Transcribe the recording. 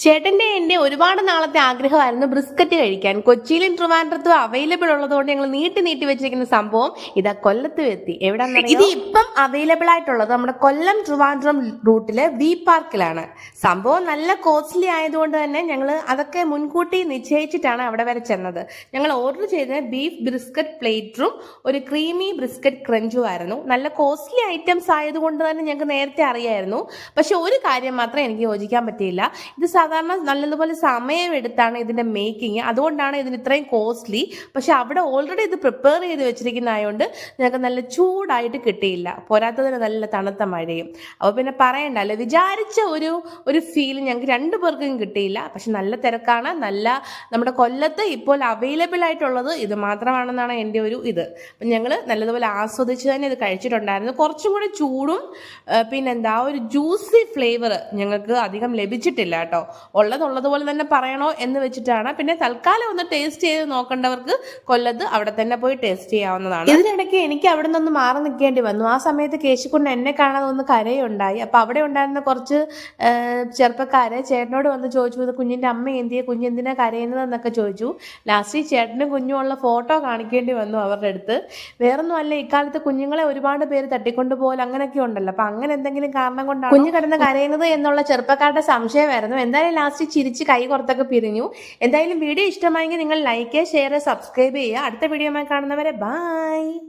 ചേട്ടന്റെ എന്റെ ഒരുപാട് നാളത്തെ ആഗ്രഹമായിരുന്നു ബ്രിസ്ക്കറ്റ് കഴിക്കാൻ. കൊച്ചിയിലും ട്രിവാൻഡ്രത്തും അവൈലബിൾ ഉള്ളതുകൊണ്ട് ഞങ്ങൾ നീട്ടി വെച്ചിരിക്കുന്ന സംഭവം ഇതാ കൊല്ലത്ത് എത്തി. എവിടെയാണെന്ന് ഇത് ഇപ്പം അവൈലബിൾ ആയിട്ടുള്ളത് നമ്മുടെ കൊല്ലം ട്രിവാൻഡ്രം റൂട്ടിലെ വി പാർക്കിലാണ്. സംഭവം നല്ല കോസ്റ്റ്ലി ആയതുകൊണ്ട് തന്നെ ഞങ്ങൾ അതൊക്കെ മുൻകൂട്ടി നിശ്ചയിച്ചിട്ടാണ് അവിടെ വരെ ചെന്നത്. ഞങ്ങൾ ഓർഡർ ചെയ്തത് ബീഫ് ബ്രിസ്ക്കറ്റ് പ്ലേറ്റും ഒരു ക്രീമി ബ്രിസ്ക്കറ്റ് ക്രഞ്ചും ആയിരുന്നു. നല്ല കോസ്റ്റ്ലി ഐറ്റംസ് ആയതുകൊണ്ട് തന്നെ ഞങ്ങൾക്ക് നേരത്തെ അറിയായിരുന്നു. പക്ഷെ ഒരു കാര്യം മാത്രം എനിക്ക് യോജിക്കാൻ പറ്റിയില്ല. ഇത് സാധാരണ നല്ലതുപോലെ സമയമെടുത്താണ് ഇതിന്റെ മേക്കിങ്, അതുകൊണ്ടാണ് ഇതിന് ഇത്രയും കോസ്റ്റ്ലി. പക്ഷെ അവിടെ ഓൾറെഡി ഇത് പ്രിപ്പയർ ചെയ്ത് വെച്ചിരിക്കുന്നതായതുകൊണ്ട് ഞങ്ങൾക്ക് നല്ല ചൂടായിട്ട് കിട്ടിയില്ല. പോരാത്തതിന് നല്ല തണുത്ത മഴയും. അപ്പോൾ പിന്നെ പറയണ്ടല്ലോ, വിചാരിച്ച ഒരു ഫീൽ ഞങ്ങൾക്ക് രണ്ടു പേർക്കും കിട്ടിയില്ല. പക്ഷെ നല്ല തിരക്കാണ്. നമ്മുടെ കൊല്ലത്ത് ഇപ്പോൾ അവൈലബിൾ ആയിട്ടുള്ളത് ഇത് മാത്രമാണെന്നാണ് എൻ്റെ ഒരു ഇത്. അപ്പം ഞങ്ങൾ നല്ലതുപോലെ ആസ്വദിച്ച് തന്നെ ഇത് കഴിച്ചിട്ടുണ്ടായിരുന്നു. കുറച്ചും കൂടി ചൂടും പിന്നെന്താ ഒരു ജ്യൂസി ഫ്ലേവർ ഞങ്ങൾക്ക് അധികം ലഭിച്ചിട്ടില്ല കേട്ടോ. ഉള്ളതുപോലെ തന്നെ പറയണോ എന്ന് വെച്ചിട്ടാണ്. പിന്നെ തൽക്കാലം ഒന്ന് ടേസ്റ്റ് ചെയ്ത് നോക്കേണ്ടവർക്ക് കൊല്ലത്ത് അവിടെ തന്നെ പോയി ടേസ്റ്റ് ചെയ്യാവുന്നതാണ്. ഇതിനിടയ്ക്ക് എനിക്ക് അവിടെ നിന്ന് മാറി നിൽക്കേണ്ടി വന്നു. ആ സമയത്ത് കേശിക്കൊണ്ട് എന്നെ കാണാതെ ഒന്ന് കരയുണ്ടായി. അപ്പൊ അവിടെ ഉണ്ടായിരുന്ന കുറച്ച് ചെറുപ്പക്കാരെ ചേട്ടനോട് വന്ന് ചോദിച്ചു, കുഞ്ഞിന്റെ അമ്മ എന്തിയെ, കുഞ്ഞെന്തിനാ കരയുന്നത് എന്നൊക്കെ ചോദിച്ചു. ലാസ്റ്റ് ചേട്ടനും കുഞ്ഞും ഉള്ള ഫോട്ടോ കാണിക്കേണ്ടി വന്നു അവരുടെ അടുത്ത്. വേറൊന്നും അല്ല, ഇക്കാലത്ത് കുഞ്ഞുങ്ങളെ ഒരുപാട് പേര് തട്ടിക്കൊണ്ടുപോകൽ അങ്ങനെയൊക്കെ ഉണ്ടല്ലോ. അപ്പൊ അങ്ങനെ എന്തെങ്കിലും കാരണം കൊണ്ടാണ് കുഞ്ഞു കിടന്ന് കരയുന്നത് എന്നുള്ള ചെറുപ്പക്കാരുടെ സംശയമായിരുന്നു. എന്തായാലും ലാസ്റ്റ് ചിരിച്ച് കൈ പുറത്തൊക്കെ പിരിഞ്ഞു. എന്തായാലും വീഡിയോ ഇഷ്ടമായെങ്കിൽ നിങ്ങൾ ലൈക്ക്, ഷെയർ, സബ്സ്ക്രൈബ് ചെയ്യുക. അടുത്ത വീഡിയോയുമായി കാണുന്നവരെ ബൈ.